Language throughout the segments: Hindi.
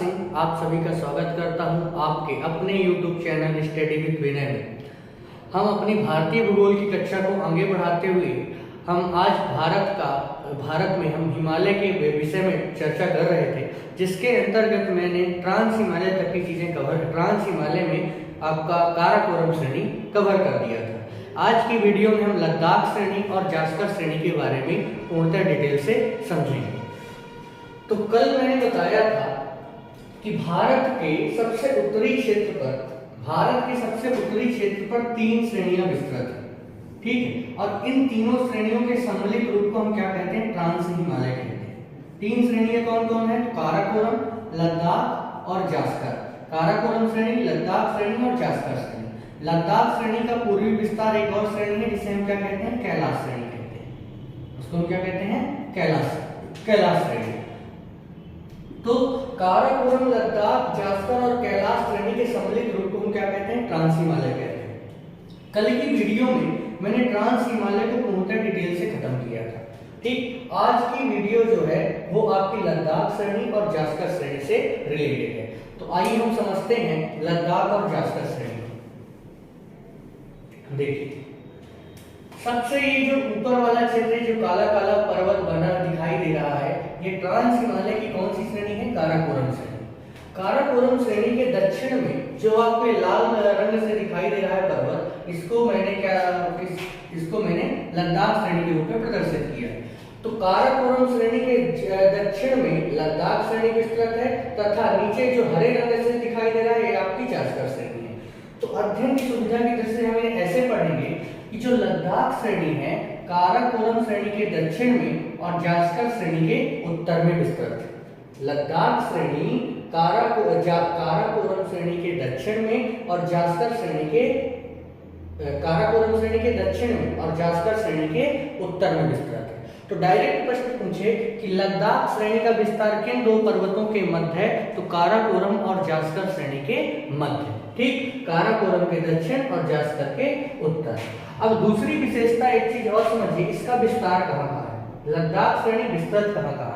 सिंह आप सभी का स्वागत करता हूं आपके अपने YouTube चैनल स्टडी विद विनय में। हम अपनी भारतीय भूगोल की कक्षा को आगे बढ़ाते हुए हम आज भारत में हम हिमालय के विषय में चर्चा कर रहे थे, जिसके अंतर्गत मैंने ट्रांस हिमालय तक की चीजें ट्रांस हिमालय में आपका काराकोरम श्रेणी कवर कर दिया था। आज की वीडियो में हम लद्दाख श्रेणी और जास्कर श्रेणी के बारे में पूर्णतः डिटेल से समझेंगे। तो कल मैंने बताया था कि भारत के सबसे उत्तरी क्षेत्र पर तीन श्रेणियां विस्तृत हैं, ठीक है। और इन तीनों श्रेणियों के सम्मिलित रूप को हम क्या कहते हैं? ट्रांस हिमालय कहते हैं। तीन श्रेणियां कौन कौन है? तो काराकोरम, लद्दाख और जास्कर। काराकोरम श्रेणी, लद्दाख श्रेणी और जास्कर श्रेणी। लद्दाख श्रेणी का पूर्वी विस्तार एक और श्रेणी है जिसे हम क्या कहते हैं? कैलाश श्रेणी कहते हैं। उसको हम क्या कहते हैं? कैलाश श्रेणी। तो काराकोरम, लद्दाख, जास्कर और कैलाश श्रेणी के सम्मिलित रूप को हम क्या कहते हैं? ट्रांस हिमालय कहते हैं। कल की वीडियो में मैंने ट्रांस हिमालय को पूर्णतः डिटेल से खत्म किया था, ठीक। आज की वीडियो जो है वो आपकी लद्दाख श्रेणी और जास्कर श्रेणी से रिलेटेड है। तो आइए हम समझते हैं लद्दाख और जास्कर श्रेणी। देखिए, सबसे ये जो ऊपर वाला क्षेत्र है, जो काला काला पर्वत बना दिखाई दे रहा है, ये ट्रांस हिमालय की कौन सी श्रेणी है? काराकोरम श्रेणी। काराकोरम श्रेणी के दक्षिण में जो आपको लाल रंग से दिखाई दे रहा है पर्वत, इसको मैंने लद्दाख श्रेणी के रूप में प्रदर्शित किया है। तो काराकोरम श्रेणी के दक्षिण में लद्दाख श्रेणी विस्तृत है तथा नीचे जो हरे रंग से दिखाई दे रहा है ये आपकी जास्कर श्रेणी है। तो अध्ययन की सुविधा की दृष्टि से हम ऐसे पढ़ेंगे कि जो लद्दाख श्रेणी है काराकोरम श्रेणी के दक्षिण में और जास्कर श्रेणी के उत्तर में विस्तृत है। लद्दाख श्रेणी काराकोरम श्रेणी के दक्षिण में और जास्कर श्रेणी के काराकोरम श्रेणी के दक्षिण में और जास्कर श्रेणी के उत्तर में विस्तृत है। तो डायरेक्ट प्रश्न पूछे कि लद्दाख श्रेणी का विस्तार किन दो पर्वतों के मध्य है? तो काराकोरम और जास्कर श्रेणी के मध्य, ठीक। काराकोरम के दक्षिण और जास्कर के उत्तर। अब दूसरी विशेषता एक चीज और समझिए, इसका विस्तार कहाँ है? लद्दाख श्रेणी विस्तृत कहाँ है?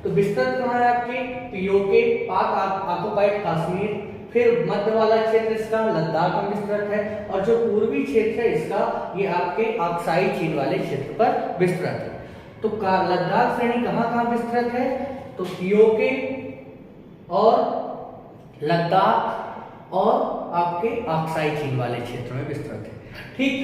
तो विस्तृत कहाँ है? आपके पीओके, पाक ऑक्युपाइड कश्मीर, फिर मध्य वाला क्षेत्र इसका लद्दाख में विस्तृत है, और जो पूर्वी क्षेत्र है इसका ये आपके अक्साई चीन वाले क्षेत्र पर विस्तृत है। तो लद्दाख श्रेणी कहाँ विस्तृत है? तो पीओके और लद्दाख और आपके अक्साई चीन वाले क्षेत्र में विस्तृत है, ठीक।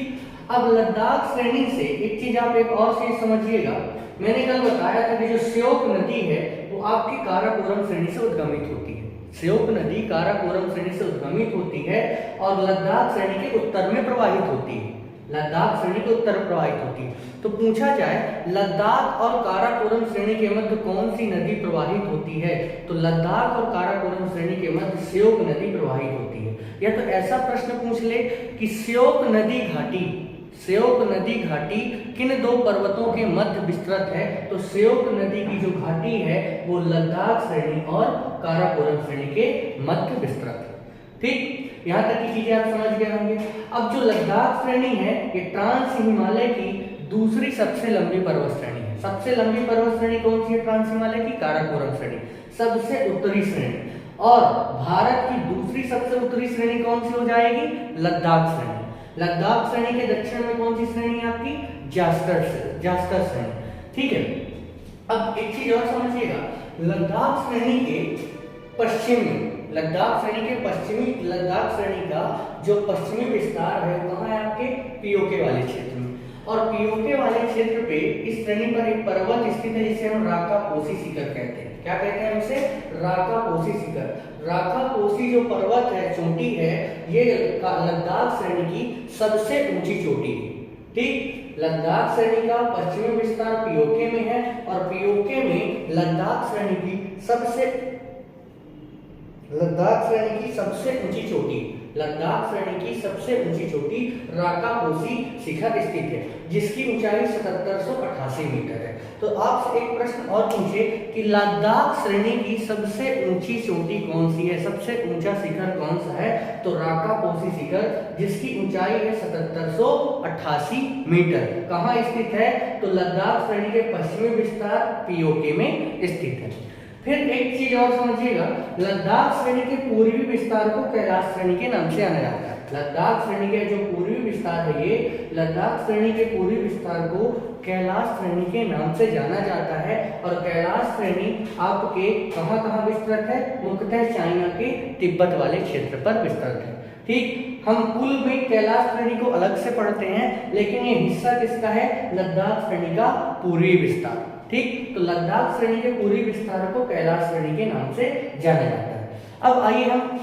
अब लद्दाख श्रेणी से एक चीज आप एक और चीज समझिएगा, मैंने कल बताया था कि जो श्योक नदी है वो आपकी काराकोरम श्रेणी से उद्गमित होती है। श्योक नदी काराकोरम श्रेणी से उद्गमित होती है और लद्दाख श्रेणी के उत्तर में प्रवाहित होती है। लद्दाख श्रेणी के उत्तर प्रवाहित होती है। तो पूछा जाए लद्दाख और काराकोरम श्रेणी के मध्य कौन सी नदी प्रवाहित होती है? तो लद्दाख और काराकोरम श्रेणी के मध्य श्योक नदी प्रवाहित होती है। या तो ऐसा प्रश्न पूछ ले कि श्योक नदी घाटी किन दो पर्वतों के मध्य विस्तृत है? तो श्योक नदी की जो घाटी है वो लद्दाख श्रेणी और काराकोरम श्रेणी के मध्य विस्तृत है, ठीक। यहाँ तक की चीजें आप समझ गए होंगे। अब जो लद्दाख श्रेणी है ये ट्रांस हिमालय की दूसरी सबसे लंबी पर्वत श्रेणी है। सबसे लंबी पर्वत श्रेणी कौन सी है ट्रांस हिमालय की? काराकोरम श्रेणी, सबसे उत्तरी श्रेणी। और भारत की दूसरी सबसे उत्तरी श्रेणी कौन सी हो जाएगी? लद्दाख श्रेणी। लद्दाख श्रेणी के दक्षिण में कौन सी श्रेणी है आपकी? जास्कर श्रेणी, ठीक है। अब एक चीज और समझिएगा, लद्दाख श्रेणी के लद्दाख श्रेणी का जो पश्चिमी विस्तार है वो कहाँ है? आपके पीओके वाले क्षेत्र में। और पीओके वाले क्षेत्र पे इस श्रेणी पर एक पर्वत स्थित है जिसे हम राकापोसी शिखर कहते हैं। क्या कहते हैं उसे? राकापोसी शिखर। राकापोसी जो पर्वत है, चोटी है, ये लद्दाख श्रेणी की सबसे ऊंची चोटी है, ठीक। लद्दाख श्रेणी का पश्चिमी विस्तार पीओके में है और पीओके में लद्दाख श्रेणी की सबसे ऊंची चोटी राकापोसी शिखर स्थित है, जिसकी ऊंचाई 7788 मीटर है। तो आपसे एक प्रश्न और पूछे कि लद्दाख श्रेणी की सबसे ऊंची चोटी कौन सी है? सबसे ऊंचा शिखर कौन सा है? तो राकापोसी शिखर, जिसकी ऊंचाई है 7788 मीटर। कहाँ स्थित है? तो लद्दाख श्रेणी के पश्चिमी विस्तार पीओके में स्थित है। फिर एक चीज और समझिएगा, लद्दाख श्रेणी के पूर्वी विस्तार को कैलाश श्रेणी के नाम से जाना जाता है। लद्दाख श्रेणी के जो पूर्वी विस्तार है, ये लद्दाख श्रेणी के पूर्वी विस्तार को कैलाश श्रेणी के नाम से जाना जाता है। और कैलाश श्रेणी आपके कहाँ विस्तृत है? मुख्यतः चाइना के तिब्बत वाले क्षेत्र पर विस्तृत है। ठीक, हम कुल में कैलाश श्रेणी को अलग से पढ़ते हैं, लेकिन ये हिस्सा किसका है? लद्दाख श्रेणी का पूर्वी विस्तार। ठीक, तो लद्दाख श्रेणी के पूर्वी विस्तार को कैलाश श्रेणी के नाम से जाना जाता है। अब आइए हम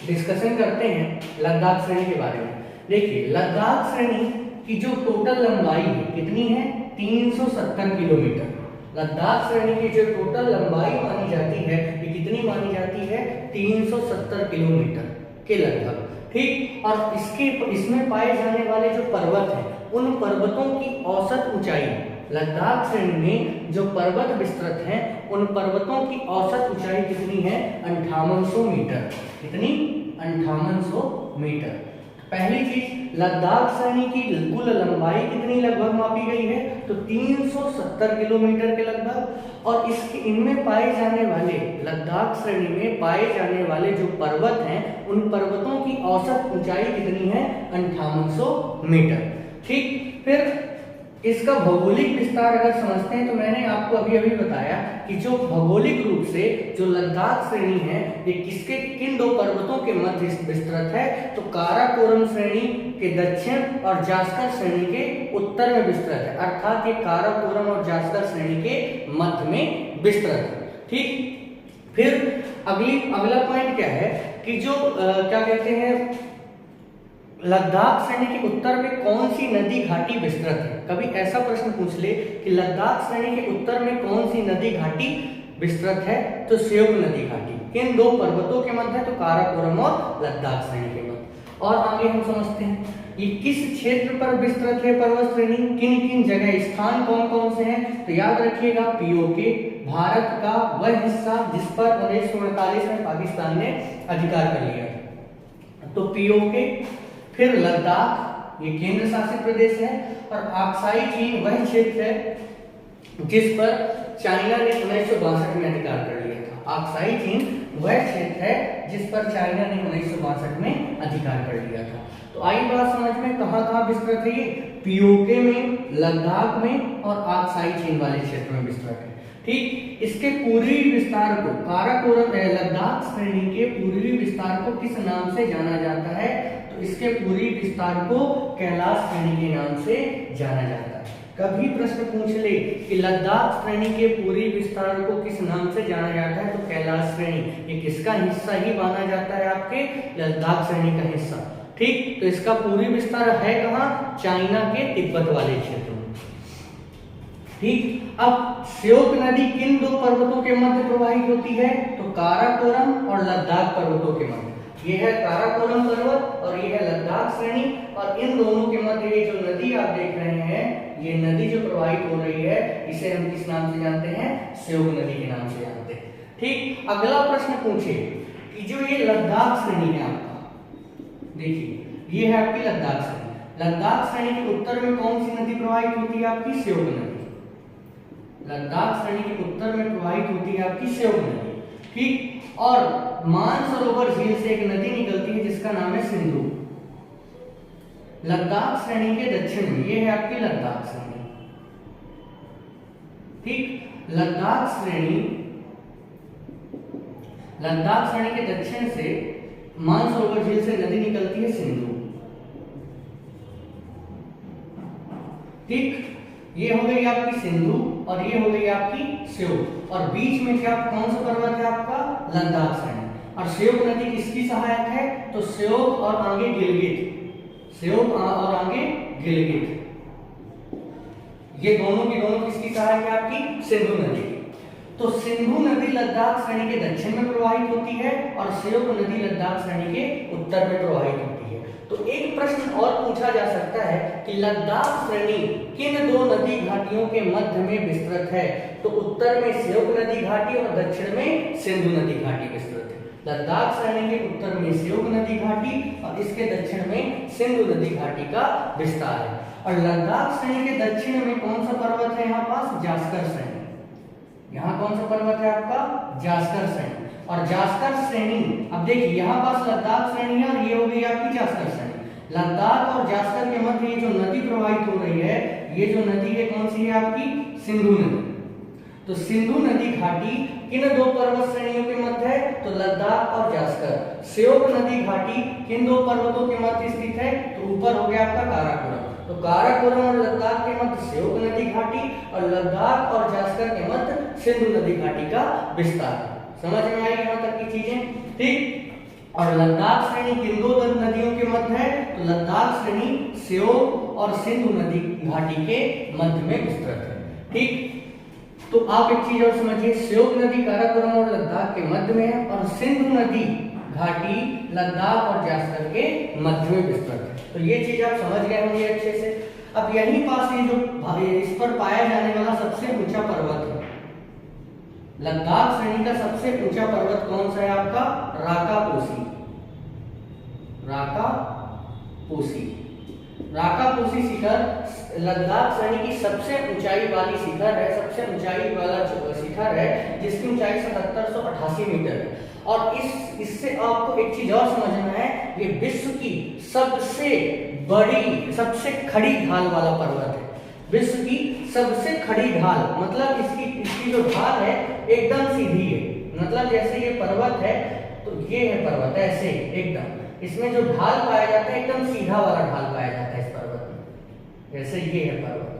डिस्कशन करते हैं लद्दाख श्रेणी के बारे में। देखिए, लद्दाख श्रेणी की जो टोटल लंबाई है कितनी है? 370 किलोमीटर। लद्दाख श्रेणी की जो टोटल लंबाई मानी जाती है, ये कितनी मानी जाती है? 370 किलोमीटर के लगभग। ठीक, और इसमें पाए जाने वाले जो पर्वत हैं, उन पर्वतों की औसत ऊंचाई, लद्दाख श्रेणी में जो पर्वत विस्तृत हैं, उन पर्वतों की औसत ऊंचाई कितनी है? 5800 मीटर। कितनी? 5800 मीटर। पहली चीज, लद्दाख श्रेणी की कुल लंबाई कितनी लगभग मापी गई है? तो 370 किलोमीटर के लगभग। और इसके इनमें पाए जाने वाले, लद्दाख श्रेणी में पाए जाने वाले जो पर्वत हैं, उन पर्वतों की औसत ऊंचाई कितनी है? 5800 मीटर। ठीक, फिर इसका भौगोलिक विस्तार अगर समझते हैं, तो मैंने आपको अभी बताया कि जो भौगोलिक रूप से जो लद्दाख श्रेणी है, ये किन दो पर्वतों के मध्य विस्तृत है? तो काराकोरम श्रेणी के दक्षिण और जास्कर श्रेणी के उत्तर में विस्तृत है। अर्थात ये काराकोरम और जास्कर श्रेणी के मध्य में विस्तृत है। ठीक, फिर अगला पॉइंट क्या है कि जो क्या कहते हैं, लद्दाख श्रेणी के उत्तर में कौन सी नदी घाटी विस्तृत है? कभी ऐसा प्रश्न पूछ ले कि लद्दाख श्रेणी के उत्तर में कौन सी नदी घाटी विस्तृत है? तो स्योक नदी घाटी किन दो पर्वतों के मध्य है? तो काराकोरम और लद्दाख श्रेणी के मध्य। और आगे हम समझते हैं ये किस क्षेत्र पर विस्तृत है पर्वत श्रेणी, किन किन जगह, स्थान कौन कौन से हैं? तो याद रखिएगा, पीओके, भारत का वह हिस्सा जिस पर 1948 में पाकिस्तान ने अधिकार कर लिया, तो पीओके, फिर लद्दाख, ये केंद्र शासित प्रदेश है, और अक्साई चीन वह क्षेत्र है जिस पर चाइना ने 1962 में अधिकार कर लिया था। अक्साई चीन वह क्षेत्र है जिस पर चाइना ने 1962 में अधिकार कर लिया था। तो आई बात समझ में, कहाँ विस्तृत है ये? पीओके में, लद्दाख में और अक्साई चीन वाले क्षेत्र में विस्तृत है। ठीक, इसके पूर्वी विस्तार को काराकोरम, लद्दाख श्रेणी के पूर्वी विस्तार को किस नाम से जाना जाता है? तो इसके पूर्वी विस्तार को कैलाश श्रेणी के नाम से जाना जाता है। कभी प्रश्न पूछ ले कि लद्दाख श्रेणी के पूर्वी विस्तार को किस नाम से जाना जाता है? तो कैलाश श्रेणी, ये किसका हिस्सा ही माना जाता है? आपके लद्दाख श्रेणी का हिस्सा। ठीक, तो इसका पूर्वी विस्तार है कहाँ? चाइना के तिब्बत वाले क्षेत्र में। ठीक, अब स्योक नदी किन दो पर्वतों के मध्य प्रवाहित होती है? तो काराकोरम और लद्दाख पर्वतों के मध्य। ये है काराकोरम पर्वत और ये है लद्दाख श्रेणी, और इन दोनों के मध्य ये जो नदी आप देख रहे हैं, ये नदी जो प्रवाहित हो रही है, इसे हम किस नाम से जानते हैं? स्योक नदी के नाम से जानते हैं। ठीक, अगला प्रश्न पूछे कि जो ये लद्दाख श्रेणी है आपका, देखिए ये है आपकी लद्दाख श्रेणी। लद्दाख श्रेणी के उत्तर में कौन सी नदी प्रवाहित होती है? आपकी स्योक नदी। लद्दाख श्रेणी के उत्तर में प्रवाहित होती है आपकी स्योक नदी। ठीक, और मानसरोवर झील से एक नदी निकलती है जिसका नाम है सिंधु। लद्दाख श्रेणी के दक्षिण में, ये है आपकी लद्दाख श्रेणी। ठीक, लद्दाख श्रेणी के दक्षिण से मानसरोवर झील से नदी निकलती है सिंधु। ठीक, ये हो गई आपकी सिंधु और ये हो गई आपकी स्योक, और बीच में क्या कौन सा पर्वत है आपका? लद्दाख श्रेणी। और स्योक नदी किसकी सहायक है? तो स्योक और आगे गिलगित, स्योक और आगे गिलगित, ये दोनों की दोनों किसकी सहायक है? आपकी सिंधु नदी की। तो सिंधु नदी लद्दाख श्रेणी के दक्षिण में प्रवाहित होती है और स्योक नदी लद्दाख श्रेणी के उत्तर में प्रवाहित होती है। तो एक प्रश्न और पूछा जा सकता है कि लद्दाख श्रेणी किन दो नदी घाटियों के मध्य में विस्तृत है? तो उत्तर में स्योक नदी घाटी और दक्षिण में सिंधु नदी घाटी विस्तृत है। लद्दाख श्रेणी के उत्तर में स्योक नदी घाटी और इसके दक्षिण में सिंधु नदी घाटी का विस्तार है। और लद्दाख श्रेणी के दक्षिण में कौन सा पर्वत है यहाँ पास? जास्कर श्रेणी। यहाँ कौन सा पर्वत है आपका? जास्कर श्रेणी। और जास्कर श्रेणी, अब देखिए यहाँ पास लद्दाख श्रेणी है और ये हो गई आपकी जास्कर श्रेणी। लद्दाख और जास्कर के मध्य ये जो नदी प्रवाहित हो रही है, ये जो नदी है कौन सी है आपकी? सिंधु नदी। तो सिंधु नदी घाटी किन दो पर्वत श्रेणियों के मध्य है? तो लद्दाख और जास्कर। श्योक नदी घाटी किन दो पर्वतों के मध्य स्थित है? तो ऊपर हो गया आपका काराकोरम। तो काराकोरम और लद्दाख के मध्य श्योक नदी घाटी और लद्दाख और जास्कर के मध्य सिंधु नदी घाटी का विस्तार। समझ में आई यहाँ तक की चीजें? ठीक। और लद्दाख श्रेणी किन दो नदियों के मध्य है? तो लद्दाख श्रेणी श्योक और सिंधु नदी घाटी के मध्य में विस्तृत है। ठीक। तो आप एक चीज और समझिए, श्योक नदी काराकोरम और लद्दाख के मध्य में है और सिंधु नदी घाटी लद्दाख और जास्कर के मध्य में विस्तृत है। तो ये चीज आप समझ गए होंगे अच्छे से। अब यहीं पास ये जो इस पर पाया जाने वाला सबसे ऊंचा पर्वत है, लद्दाख श्रेणी का सबसे ऊंचा पर्वत कौन सा है आपका? राकापोसी। राकापोसी। राकापोसी शिखर लद्दाख श्रेणी की सबसे ऊंचाई वाली शिखर है, सबसे ऊंचाई वाला शिखर है जिसकी ऊंचाई 7788 मीटर है। और इससे आपको एक चीज और समझना है, ये विश्व की सबसे बड़ी, सबसे खड़ी ढाल वाला पर्वत है। विश्व की सबसे खड़ी ढाल, मतलब इसकी जो ढाल है एकदम सीधी है। मतलब जैसे ये पर्वत है तो ये है पर्वत ऐसे एकदम, इसमें जो ढाल पाया जाता है एकदम सीधा वाला ढाल पाया जाता है इस पर्वत में, जैसे ये है पर्वत।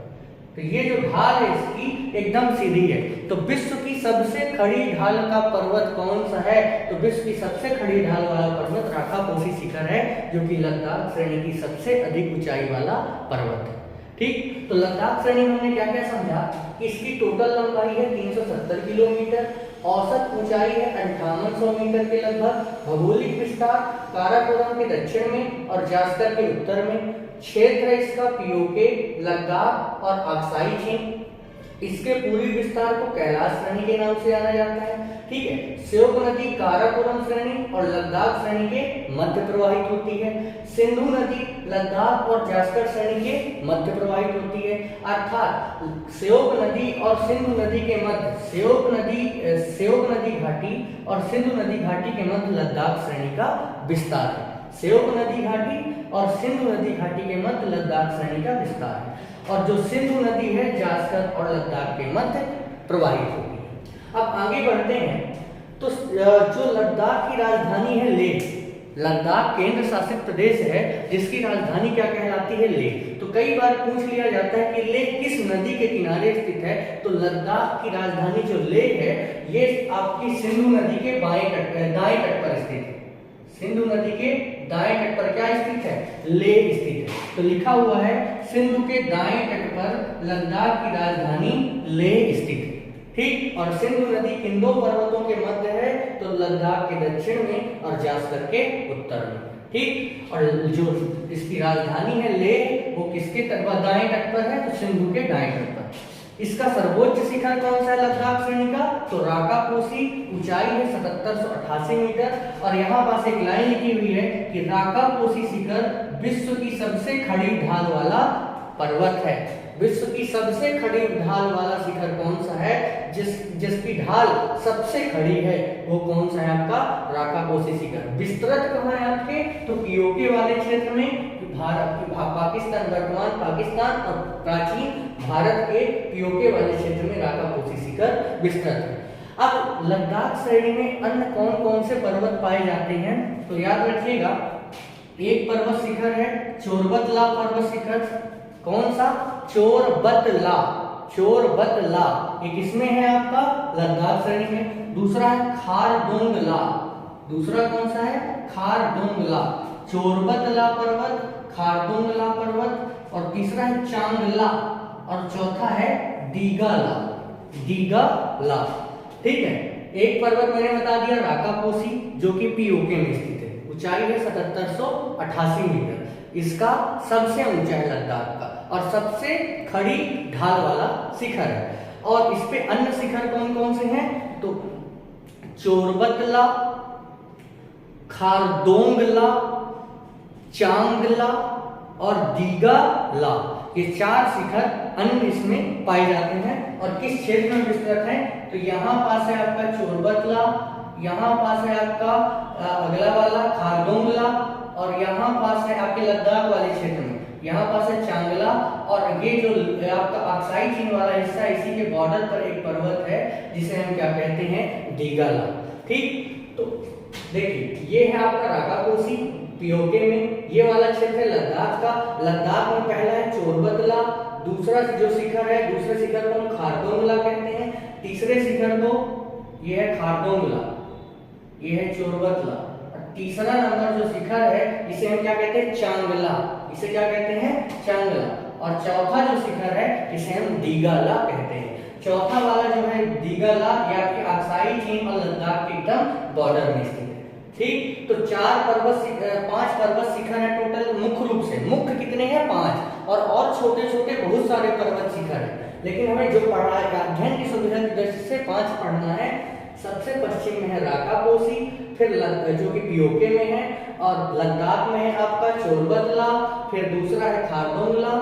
तो ये जो ढाल है इसकी एकदम सीधी है। तो विश्व की सबसे खड़ी ढाल का पर्वत कौन सा है? तो विश्व की सबसे खड़ी ढाल वाला पर्वत राकापोसी शिखर है, जो कि लद्दाख श्रेणी की सबसे अधिक ऊंचाई वाला पर्वत है। ठीक। तो लद्दाख श्रेणी में हमने क्या क्या समझा कि इसकी टोटल लंबाई है 370 किलोमीटर, औसत ऊंचाई है 5800 मीटर के लगभग, भौगोलिक विस्तार काराकोरम के दक्षिण में और जास्कर के उत्तर में, क्षेत्र है इसका पीओके, लद्दाख और अक्साई चीन। इसके पूर्वी विस्तार को कैलाश श्रेणी के नाम से जाना जाता है। ठीक है। श्योक नदी काराकोरम श्रेणी और लद्दाख श्रेणी के मध्य प्रवाहित होती है। सिंधु नदी लद्दाख और जास्कर श्रेणी के मध्य प्रवाहित होती है। अर्थात श्योक नदी और सिंधु नदी के मध्य श्योक नदी घाटी और सिंधु नदी घाटी के मध्य लद्दाख श्रेणी का विस्तार है। श्योक नदी घाटी और सिंधु नदी घाटी के मध्य लद्दाख श्रेणी का विस्तार है। और जो सिंधु नदी है जास्कर और लद्दाख के मध्य प्रवाहित होती है। अब आगे बढ़ते हैं तो जो लद्दाख की राजधानी है लेह, लद्दाख केंद्र शासित प्रदेश है जिसकी राजधानी क्या कहलाती है? लेह। तो कई बार पूछ लिया जाता है कि लेह किस नदी के किनारे स्थित है? तो लद्दाख की राजधानी जो लेह है ये आपकी सिंधु नदी के दाएं तट पर स्थित है। सिंधु नदी के दाएं तट पर क्या स्थित है? लेह स्थित है। तो लिखा हुआ है सिंधु के दाएं तट पर लद्दाख की राजधानी लेह स्थित है। ठीक। और सिंधु नदी किन दो पर्वतों के मध्य है? तो लद्दाख के दक्षिण में और जास्कर के उत्तर में। ठीक। और जो इसकी राजधानी है लेह वो किसके तट पर? दाएं तट पर है, तो सिंधु के दाएं तट पर। इसका सर्वोच्च शिखर कौन सा है लद्दाख श्रेणी का? तो राकापोसी, ऊंचाई है 7788 मीटर। और यहाँ पास एक लाइन लिखी हुई है कि राकापोसी शिखर विश्व की सबसे खड़ी ढाल वाला पर्वत है। विश्व की सबसे खड़ी ढाल वाला शिखर कौन सा है? जिसकी ढाल सबसे खड़ी है वो कौन सा है आपका? राकापोसी शिखर। विस्तृत कहाँ है आपके? तो पीओके वाले क्षेत्र में, पाकिस्तान, वर्तमान पाकिस्तान और प्राचीन भारत के पीओके वाले क्षेत्र में राकापोसी शिखर विस्तृत है। अब लद्दाख श्रेणी में अन्य कौन कौन से पर्वत पाए जाते हैं? तो याद रखिएगा, एक पर्वत शिखर है चोरबतला पर्वत शिखर। कौन सा? चोरबतला। चोरबतला ये किसमें है आपका? लद्दाख श्रेणी में। दूसरा है खारदोंगला। दूसरा कौन सा है? खारदोंगला। चोरबतला पर्वत, खारदोंगला पर्वत, और तीसरा है चांगला, और चौथा है दीगाला। दीगाला। ठीक है। एक पर्वत मैंने बता दिया राकापोसी जो कि पीओके में स्थित है, ऊंचाई है 7788 मीटर। इसका सबसे ऊंचा है लद्दाख का और सबसे खड़ी ढाल वाला शिखर है। और इस पे अन्य शिखर कौन कौन से हैं? तो चोरबतला, खारदोंगला, चांगला और दीगाला, ये चार शिखर अन्य इसमें पाए जाते हैं। और किस क्षेत्र में विस्तृत है, तो यहाँ पास है आपका चोरबतला, यहाँ पास है आपका अगला वाला खारदोंगला, और यहाँ पास है आपके लद्दाख वाले क्षेत्र में, यहाँ पास है चांगला, और ये जो आपका अक्साई चीन वाला हिस्सा है, इसी के बॉर्डर पर एक पर्वत है जिसे हम क्या कहते हैं, दीगाला। ठीक, तो देखिए ये है आपका राकापोसी पीओके में, ये वाला क्षेत्र है लद्दाख का। लद्दाख में पहला है चोरबतला, दूसरा जो शिखर है, दूसरे शिखर को हम खारदोंगला कहते हैं, तीसरे शिखर को ये है खारदोंगला, ये है चोरबतला, तीसरा नंबर जो शिखर है इसे हम क्या कहते हैं, चांगला, इसे क्या कहते हैं, चांगला, और चौथा जो शिखर है इसे हम दीगाला कहते हैं। चौथा वाला जो है दीगाला, ये आपके अक्साई चीन और लद्दाख के एकदम बॉर्डर में स्थित है। ठीक, तो 5 पर्वत शिखर है टोटल मुख्य रूप से, मुख्य कितने हैं, 5, और छोटे छोटे बहुत सारे पर्वत शिखर है, लेकिन हमें जो पढ़ा है अध्ययन की सुविधा की दृष्टि से 5 पढ़ना है। सबसे पश्चिम में है राकापोसी, फिर जो कि पीओके में है, और लद्दाख में है आपका चोरबतला, फिर दूसरा है खारदोंगला,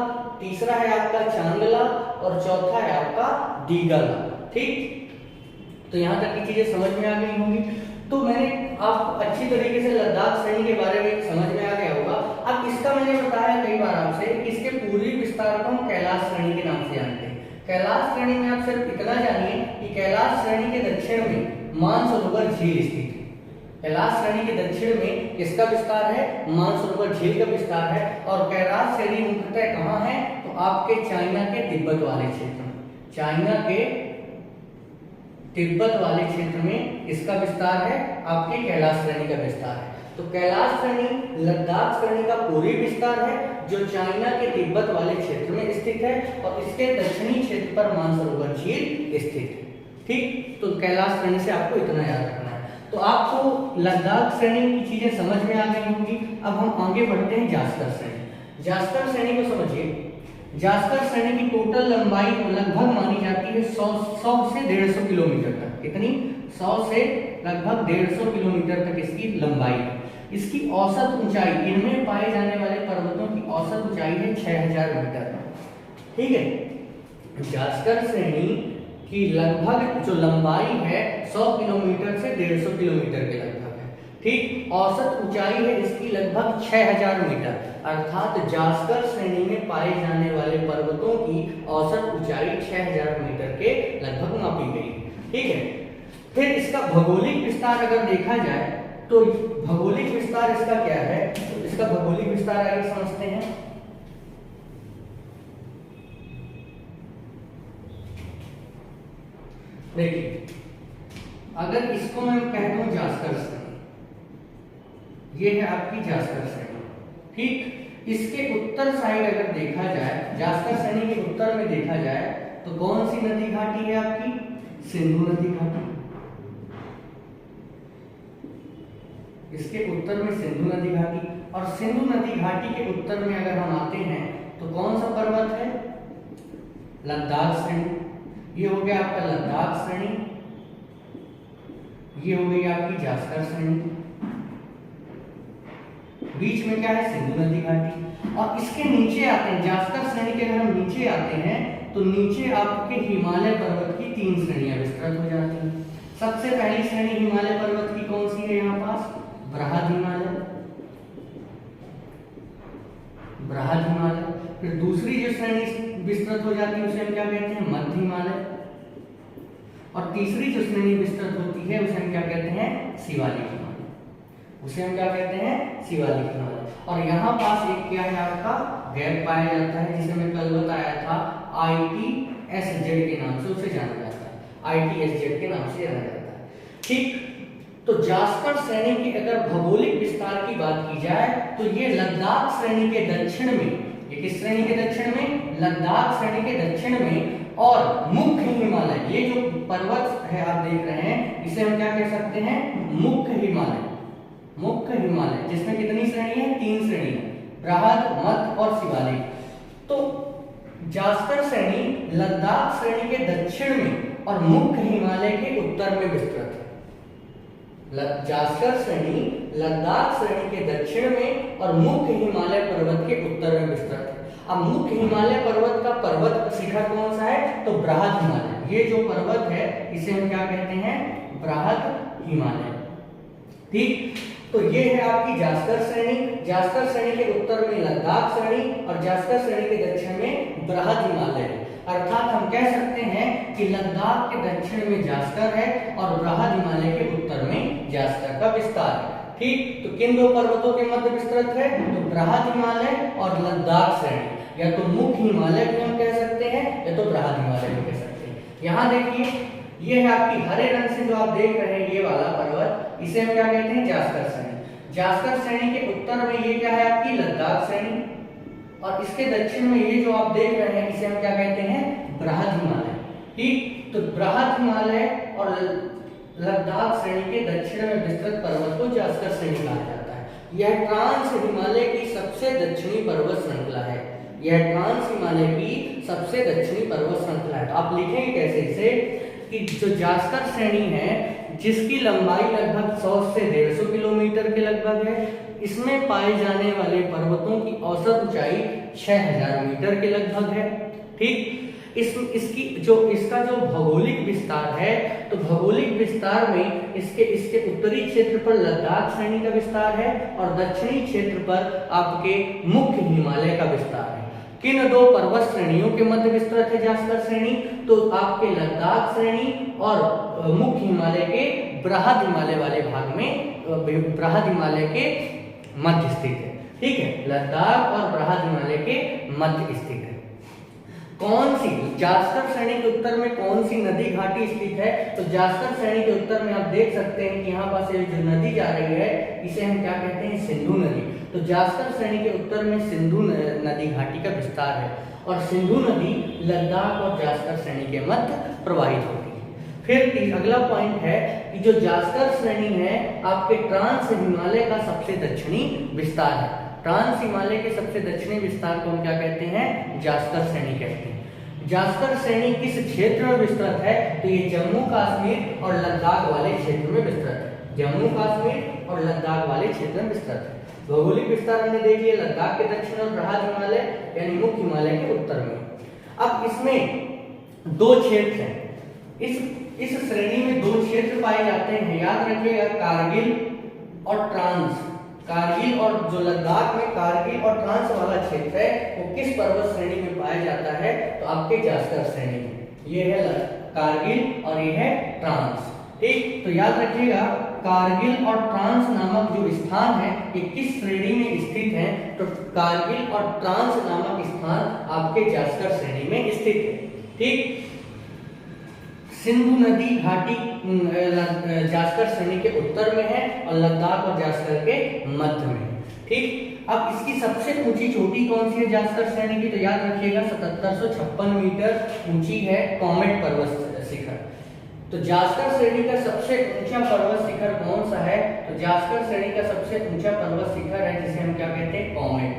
तीसरा है आपका चांगला, और चौथा है आपका दीगाला। ठीक, तो यहाँ तक की चीजें समझ में आ गई होंगी। तो मैंने आपको अच्छी तरीके से लद्दाख श्रेणी के बारे में समझ में आ गया होगा। अब इसका मैंने बताया कई बार आपसे, इसके पूर्वी विस्तार को हम कैलाश श्रेणी के नाम से जानते हैं। कैलाश श्रेणी में आप सिर्फ इतना जानिए कि कैलाश श्रेणी के दक्षिण में मानसरोवर झील स्थित है। कैलाश श्रेणी के दक्षिण में किसका विस्तार है, मानसरोवर झील का विस्तार है। और कैलाश श्रेणी मुख्यतः कहाँ है, तो आपके चाइना के तिब्बत वाले क्षेत्र में, चाइना के तिब्बत वाले क्षेत्र में इसका विस्तार है, आपके कैलाश श्रेणी का विस्तार है। तो कैलाश श्रेणी लद्दाख श्रेणी का पूर्वी विस्तार है जो चाइना के तिब्बत वाले क्षेत्र में स्थित है, और इसके दक्षिणी क्षेत्र पर मानसरोवर झील स्थित है। ठीक, तो कैलाश श्रेणी से आपको इतना याद रखना है। तो आपको लद्दाख श्रेणी की चीजें समझ में आ गई होंगी। अब हम आगे बढ़ते हैं जास्कर श्रेणी। जास्कर श्रेणी को समझिए। जास्कर श्रेणी की टोटल लंबाई लगभग मानी जाती है 100 से 150 किलोमीटर तक। कितनी, 100 से लगभग 150 किलोमीटर तक इसकी लंबाई है। इसकी औसत ऊंचाई, इनमें पाए जाने वाले पर्वतों की औसत ऊंचाई है 6000 मीटर। ठीक है, जास्कर श्रेणी की लगभग जो लंबाई है 100 किलोमीटर से 150 किलोमीटर के लगभग है। ठीक, औसत ऊंचाई है इसकी लगभग 6000 मीटर, अर्थात जास्कर श्रेणी में पाए जाने वाले पर्वतों की औसत ऊंचाई 6000 मीटर के लगभग मापी गई। ठीक है, फिर इसका भौगोलिक विस्तार अगर देखा जाए तो भौगोलिक विस्तार इसका क्या है, तो इसका भौगोलिक विस्तार आगे समझते हैं। देखिए, अगर इसको मैं कहता हूं जास्कर श्रेणी, ये है आपकी जास्कर श्रेणी। ठीक, इसके उत्तर साइड अगर देखा जाए, जास्कर श्रेणी के उत्तर में देखा जाए तो कौन सी नदी घाटी है आपकी, सिंधु नदी घाटी। इसके उत्तर में सिंधु नदी घाटी, और सिंधु नदी घाटी के उत्तर में अगर हम आते हैं तो कौन सा पर्वत है, लद्दाख श्रेणी। ये हो गया आपका लद्दाख श्रेणी, ये हो गई आपकी जास्कर श्रेणी, बीच में क्या है, सिंधु नदी घाटी। और इसके नीचे आते हैं, जास्कर श्रेणी के अगर हम नीचे आते हैं तो नीचे आपके हिमालय पर्वत की 3 श्रेणियां विस्तृत हो जाती हैं। सबसे पहली श्रेणी हिमालय पर्वत की कौन सी है, यहाँ पास बृहद हिमालय, बृहद हिमालय। फिर दूसरी जो श्रेणी विस्तृत हो जाती है उसे हम क्या कहते हैं, मध्य हिमालय। और तीसरी जो श्रेणी विस्तृत होती है उसे हम क्या कहते हैं, शिवालिक हिमालय, उसे हम क्या कहते हैं, शिवालिक हिमालय। और यहाँ पास एक क्या है आपका गैप पाया जाता है जिसे मैं कल बताया था, ITSZ के नाम से उसे जाना जाता है, ITSZ के नाम से जाना जाता है। ठीक, तो जास्कर श्रेणी की अगर भौगोलिक विस्तार की बात की जाए तो ये लद्दाख श्रेणी के दक्षिण में, ये किस श्रेणी के दक्षिण में, लद्दाख श्रेणी के दक्षिण में, और मुख्य हिमालय, ये जो पर्वत है आप देख रहे हैं इसे हम क्या कह सकते हैं, मुख्य हिमालय, मुख्य हिमालय, जिसमें कितनी श्रेणी है, 3 श्रेणी है, बृहद, मध्य और शिवालिक। तो जास्कर श्रेणी लद्दाख श्रेणी के दक्षिण में और मुख्य हिमालय के उत्तर में विस्तृत है। जास्कर श्रेणी लद्दाख श्रेणी के दक्षिण में और मुख्य हिमालय पर्वत के उत्तर में विस्तृत है। अब मुख्य हिमालय पर्वत का पर्वत शिखर कौन सा है, तो बृहद हिमालय। ये जो पर्वत है इसे हम क्या कहते हैं, बृहद हिमालय। ठीक, तो ये है आपकी जास्कर श्रेणी। जास्कर श्रेणी के उत्तर में लद्दाख श्रेणी और जास्कर श्रेणी के दक्षिण में बृहद हिमालय है। अर्थात हम कह सकते हैं कि लद्दाख के दक्षिण में जास्कर है और बृहद हिमालय के उत्तर में जास्कर का विस्तार है। ठीक, तो किन दो पर्वतों के मध्य विस्तृत है, तो बृहद हिमालय और लद्दाख श्रेणी। या तो मुख्य हिमालय भी हम कह सकते हैं या तो बृहद हिमालय भी कह सकते हैं। यहाँ देखिए, ये है आपकी हरे रंग से जो आप देख रहे हैं ये वाला पर्वत, इसे हम क्या कहते हैं, जास्कर श्रेणी। जास्कर श्रेणी के उत्तर में ये क्या है आपकी लद्दाख श्रेणी, और इसके दक्षिण में ये जो आप देख रहे हैं इसे हम क्या कहते हैं, बृहद हिमालय। ठीक, तो बृहद हिमालय और लद्दाख श्रेणी के दक्षिण में विस्तृत पर्वत को जास्कर श्रेणी कहा जाता है। यह ट्रांस हिमालय की सबसे दक्षिणी पर्वत श्रृंखला है। यह ट्रांस हिमालय की सबसे दक्षिणी पर्वत श्रृंखला है। तो आप लिखेंगे कैसे इसे, कि जो जास्कर श्रेणी है जिसकी लंबाई लगभग 100 से 150 किलोमीटर के लगभग है, इसमें पाए जाने वाले पर्वतों की औसत ऊंचाई 6000 मीटर के लगभग है। ठीक, इसका जो भौगोलिक विस्तार है, तो भौगोलिक विस्तार में इसके उत्तरी क्षेत्र पर लद्दाख श्रेणी का विस्तार है और दक्षिणी क्षेत्र पर आपके मुख्य हिमालय का विस्तार है। किन दो पर्वत श्रेणियों के मध्य विस्तृत है जास्कर श्रेणी, तो आपके लद्दाख श्रेणी और मुख्य हिमालय के बृहद हिमालय वाले भाग में, बृहद हिमालय के मध्य स्थित है। ठीक है, लद्दाख और बृहद हिमालय के मध्य स्थित है। कौन सी जास्कर श्रेणी के उत्तर में कौन सी नदी घाटी स्थित है, तो जास्कर श्रेणी के उत्तर में आप देख सकते हैं कि यहाँ पास जो नदी जा रही है इसे हम क्या कहते हैं, सिंधु नदी। तो जास्कर श्रेणी के उत्तर में सिंधु नदी घाटी का विस्तार है और सिंधु नदी लद्दाख और जास्कर श्रेणी के मध्य प्रवाहित होती है। फिर अगला पॉइंट है कि जो जास्कर श्रेणी है आपके ट्रांस हिमालय का सबसे दक्षिणी विस्तार है। ट्रांस हिमालय के सबसे दक्षिणी विस्तार को हम क्या कहते हैं, जास्कर श्रेणी कहते हैं। जास्कर श्रेणी किस क्षेत्र में विस्तृत है, तो ये जम्मू कश्मीर और लद्दाख वाले क्षेत्र में विस्तृत है। जम्मू कश्मीर और लद्दाख वाले क्षेत्र में विस्तृत है। भौगोलिक विस्तार हमने देख लिया, लद्दाख के दक्षिण और बृहद हिमालय यानी मुख्य हिमालय के उत्तर में। अब इसमें दो क्षेत्र हैं। इस श्रेणी में दो क्षेत्र पाए जाते हैं, याद रखिएगा, कारगिल और ट्रांस। कारगिल और जो लद्दाख में कारगिल और ट्रांस वाला क्षेत्र है वो किस पर्वत श्रेणी में पाया जाता है, तो आपके जास्कर श्रेणी में। ये है कारगिल और ये है ट्रांस। ठीक, तो याद रखिएगा, कारगिल और ट्रांस नामक जो स्थान है ये किस श्रेणी में स्थित है, तो कारगिल और ट्रांस नामक स्थान आपके जास्कर श्रेणी में स्थित है। ठीक, सिंधु नदी घाटी जास्कर श्रेणी के उत्तर में है और लद्दाख और जास्कर के मध्य में। ठीक, अब इसकी सबसे ऊंची चोटी कौन सी है जास्कर श्रेणी की, तो याद रखिएगा 7756 मीटर ऊंची है कॉमेट पर्वत शिखर। तो जास्कर श्रेणी का सबसे ऊंचा पर्वत शिखर कौन सा है, तो जास्कर श्रेणी का सबसे ऊंचा पर्वत शिखर है जिसे हम क्या कहते हैं, कॉमेट।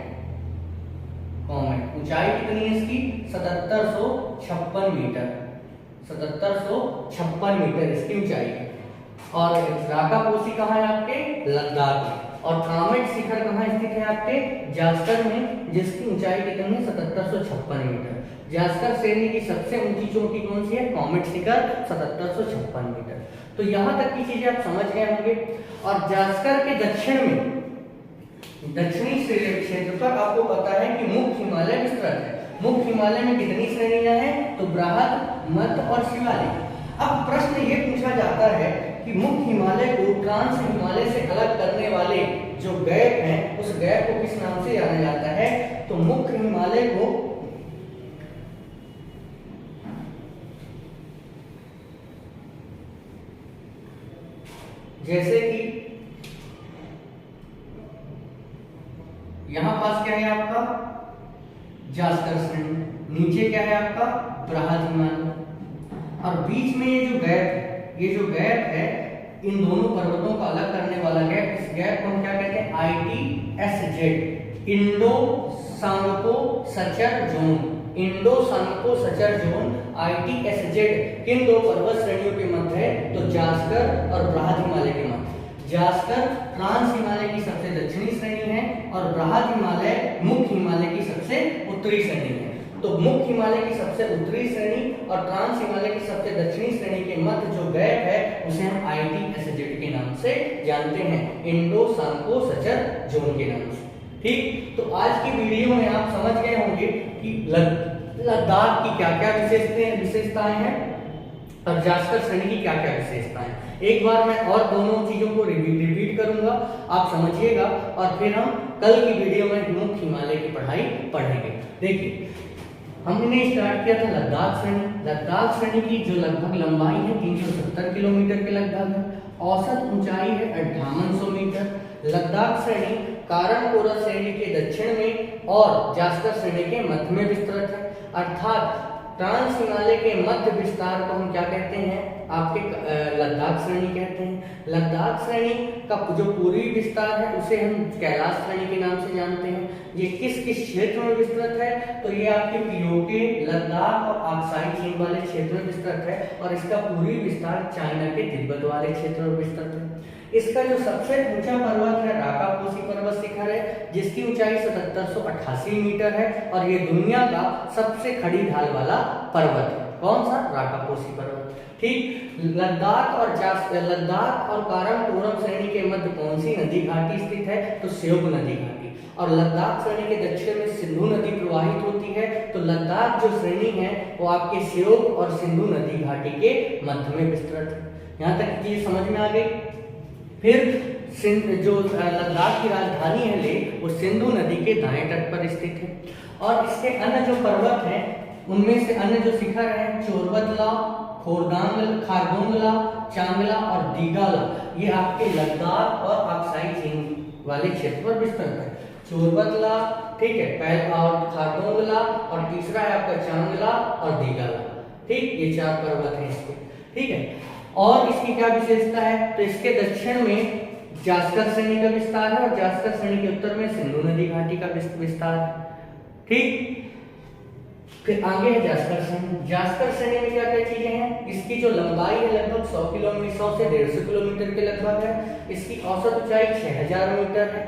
कॉमेट ऊंचाई कितनी है इसकी, 7756 मीटर। 7756 मीटर इसकी ऊंचाई है। और राकापोसी कहाँ है आपके, लद्दाख में। और कामेट शिखर कहाँ स्थित है आपके, जास्कर में, जिसकी ऊंचाई कितनी है, 7756 मीटर। जास्कर श्रेणी की सबसे ऊंची चोटी कौन सी है, कामेट शिखर, 7756 मीटर। तो यहाँ तक की चीजें आप समझ गए होंगे। और जास्कर के दक्षिण में, दक्षिणी क्षेत्र पर आपको पता है कि मुख्य हिमालय विस्तृत है। मुख्य हिमालय में कितनी श्रेणियां हैं, तो बृहद, मध्य और शिवालिक। अब प्रश्न ये पूछा जाता है कि मुख्य हिमालय को ट्रांस हिमालय से अलग करने वाले जो गैप हैं उस गैप को किस नाम से जाना जाता है, तो मुख्य हिमालय को जैसे कि यहां पास क्या है आपका, जास्कर श्रेणी, नीचे क्या है आपका, बृहद हिमालय, और बीच में ये जो गैप है, ये जो गैप है इन दोनों पर्वतों को अलग करने वाला गैप, इस गैप को हम क्या कहते हैं, ITSZ, Indo Tsangpo suture zone. Indo Tsangpo suture zone ITSZ किन दो पर्वत श्रेणियों के मध्य है, तो जास्कर और बृहद हिमालय के मध्य। जास्कर ट्रांस हिमालय की सबसे दक्षिणी श्रेणी है और बृहद हिमालय मुख्य हिमालय की सबसे उत्तरी श्रेणी है। तो मुख्य हिमालय की सबसे उत्तरी श्रेणी और ट्रांस हिमालय की सबसे दक्षिणी श्रेणी के मध्य जो गैप है उसे हम ITSZ के नाम से जानते हैं, इंडो सांको सचर जोन के नाम से। ठीक, तो आज की वीडियो में आप समझ गए होंगे कि लद्दाख की क्या क्या विशेषताएं हैं और जास्कर श्रेणी की क्या क्या विशेषताएं। एक बार मैं और दोनों चीजों को रिपीट करूंगा, आप समझिएगा और फिर हम कल की वीडियो में मुख्य हिमालय की पढ़ाई पढ़ेंगे। देखिए, हमने स्टार्ट किया था लद्दाख श्रेणी। लद्दाख श्रेणी की जो लगभग लंबाई है 370 किलोमीटर के लगभग है, औसत ऊंचाई है 5800 मीटर। लद्दाख श्रेणी काराकोरम श्रेणी के दक्षिण में और जास्कर श्रेणी के मध्य में विस्तृत है, अर्थात ट्रांस हिमालय के मध्य विस्तार को हम क्या कहते हैं, आपके लद्दाख श्रेणी कहते हैं। लद्दाख श्रेणी का जो पूर्वी विस्तार है उसे हम कैलाश श्रेणी के नाम से जानते हैं। ये किस किस क्षेत्र में विस्तृत है, तो ये आपके पीओके, लद्दाख और अक्साई चीन वाले क्षेत्र में विस्तृत है और इसका पूर्वी विस्तार चाइना के तिब्बत वाले क्षेत्र में विस्तृत है। इसका जो सबसे ऊंचा पर्वत है राकापोसी पर्वत शिखर है, जिसकी ऊंचाई 7788 मीटर है और ये दुनिया का सबसे खड़ी ढाल वाला पर्वत है। कौन सा? राकापोसी पर्वत। ठीक, लद्दाख और काराकोरम श्रेणी के मध्य कौन सी नदी घाटी स्थित है, तो स्योक नदी घाटी। और लद्दाख श्रेणी के दक्षिण में सिंधु नदी प्रवाहित होती है, तो लद्दाख जो श्रेणी है वो आपके स्योक और सिंधु नदी घाटी के मध्य में विस्तृत है। यहाँ तक चीज समझ में आ गई। फिर जो लद्दाख की राजधानी है लेह, वो सिंधु नदी के दाएं तट पर स्थित है और इसके अन्य जो पर्वत हैं उनमें से अन्य जो शिखर हैं चोरबतला, खारदोंगला, चांगला और दीगाला, ये आपके लद्दाख और अक्साई चीन वाले क्षेत्र पर विस्तृत है। चोरबतला, ठीक है, पहला और खारदोंगला और तीसरा है आपका चांगला और दीगाला। ठीक, ये 4 पर्वत हैं इसके। ठीक है, और इसकी क्या विशेषता है, तो इसके दक्षिण में जास्कर श्रेणी का विस्तार है और जास्कर श्रेणी के उत्तर में सिंधु नदी घाटी का विस्तार है। ठीक, फिर आगे है जास्कर श्रेणी। जास्कर श्रेणी में क्या क्या चीजें हैं, इसकी जो लंबाई है लगभग 100 से 150 किलोमीटर के लगभग है। इसकी औसत ऊंचाई 6000 मीटर है।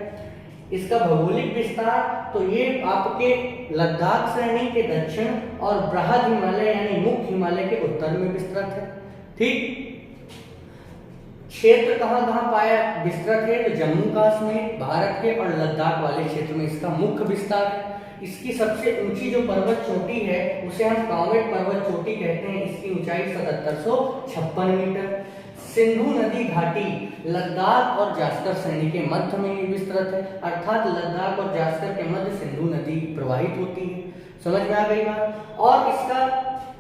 इसका भौगोलिक विस्तार, तो ये आपके लद्दाख श्रेणी के दक्षिण और बृहद हिमालय यानी मुख्य हिमालय के उत्तर में विस्तृत है। ठीक, क्षेत्र कहां कहां पाया विस्तृत है, तो जम्मू कश्मीर, भारत के और लद्दाख वाले क्षेत्र में इसका मुख्य विस्तार है। इसकी सबसे ऊंची जो पर्वत चोटी है उसे हम कामेट पर्वत चोटी कहते हैं। इसकी ऊंचाई 7756 मीटर। सिंधु नदी घाटी लद्दाख और जास्कर श्रेणी के मध्य में विस्तृत है, अर्थात लद्दाख और जास्कर के मध्य सिंधु नदी प्रवाहित होती है। समझ में आ गई बात। और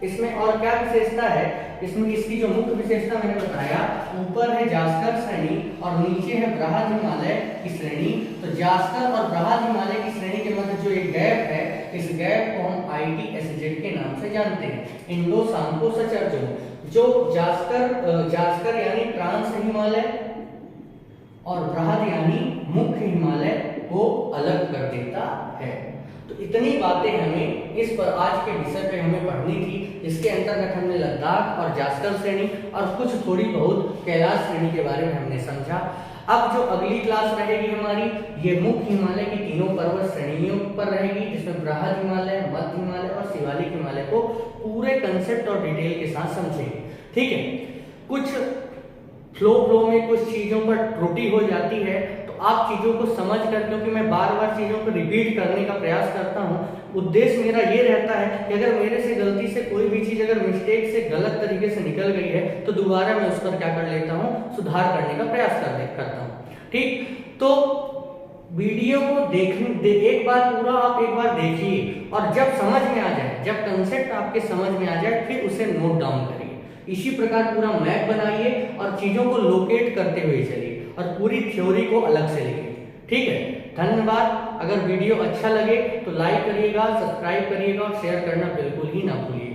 इसमें और क्या विशेषता है, इसमें इसकी जो मुख्य विशेषता मैंने बताया, ऊपर है जास्कर श्रेणी और नीचे है बृहद हिमालय की श्रेणी। तो जास्कर और बृहद हिमालय की श्रेणी के मध्य जो एक गैप है, इस गैप को हम ITSZ के नाम से जानते हैं, इंडो सांको सचर जोन। जो जास्कर यानी ट्रांस हिमालय और बृहद यानी मुख्य हिमालय को अलग कर देता है। तो इतनी बातें हमें इस पर आज के विषय पे हमें पढ़नी थी। इसके अंतर्गत हमने लद्दाख और जास्कर श्रेणी और कुछ थोड़ी बहुत कैलाश श्रेणी के बारे में हमने समझा। अब जो अगली क्लास रहेगी हमारी, ये मुख्य हिमालय की तीनों पर्वत श्रेणियों पर रहेगी, जिसमें बृहद हिमालय, मध्य हिमालय और शिवालिक हिमालय को पूरे कंसेप्ट और डिटेल के साथ समझेंगे। ठीक है, कुछ फ्लो में कुछ चीजों पर त्रुटि हो जाती है, तो आप चीजों को समझ कर, क्योंकि मैं बार बार चीजों को रिपीट करने का प्रयास करता हूँ, उद्देश्य मेरा ये रहता है कि अगर मेरे से गलती से कोई भी चीज अगर मिस्टेक से गलत तरीके से निकल गई है तो दोबारा मैं उस पर क्या कर लेता हूँ, सुधार करने का प्रयास करता हूँ। ठीक, तो वीडियो को एक बार पूरा आप एक बार देखिए और जब समझ में आ जाए, जब कंसेप्ट आपके समझ में आ जाए, फिर उसे नोट डाउन करिए। इसी प्रकार पूरा मैप बनाइए और चीजों को लोकेट करते हुए चलिए और पूरी थ्योरी को अलग से लिखिए। ठीक है, धन्यवाद। अगर वीडियो अच्छा लगे तो लाइक करिएगा, सब्सक्राइब करिएगा और शेयर करना बिल्कुल ही ना भूलिएगा।